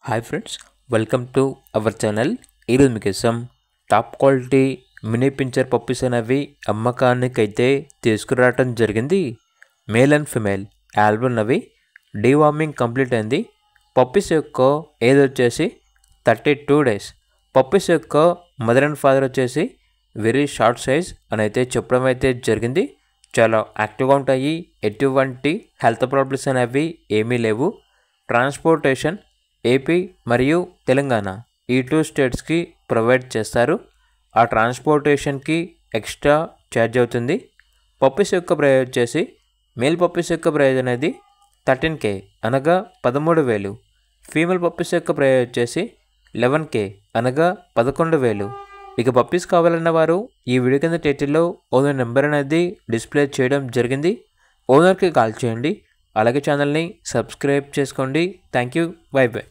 Hi friends, welcome to our channel. ఈరోజు మీకోసం top quality mini pinscher puppies అనేవి అమ్మకానికైతే తీసుకురావటం జరిగింది. మేల్ అండ్ ఫిమేల్ ఆల్బమ్ అవి డీవార్మింగ్ కంప్లీట్ అయింది. పప్పీస్ యొక్క ఏజ్ వచ్చేసి 32 days. పప్పీస్ యొక్క మదర్ అండ్ ఫాదర్ వచ్చేసి వెరీ షార్ట్ సైజ్ అని అయితే చెప్పడం అయితే జరిగింది. చాలా యాక్టివ్గా ఉంటాయి. ఎటువంటి హెల్త్ ప్రాబ్లమ్స్ అనేవి ఏమీ లేవు. ట్రాన్స్పోర్టేషన్ ఏపీ మరియు తెలంగాణ ఈ 2 స్టేట్స్కి ప్రొవైడ్ చేస్తారు. ఆ ట్రాన్స్పోర్టేషన్కి ఎక్స్ట్రా ఛార్జ్ అవుతుంది. పప్పీస్ యొక్క ప్రైస్ వచ్చేసి మేల్ పప్పీస్ యొక్క ప్రైస్ అనేది 13K అనగా 13,000. ఫీమేల్ పప్పీస్ యొక్క ప్రైస్ వచ్చేసి 11K అనగా 11,000. ఇక పప్పీస్ కావాలన్న వారు ఈ వీడియో కింద టైటిల్లో ఓనర్ నెంబర్ అనేది డిస్ప్లే చేయడం జరిగింది. ఓనర్కి కాల్ చేయండి. అలాగే ఛానల్ని సబ్స్క్రైబ్ చేసుకోండి. Thank you. By by.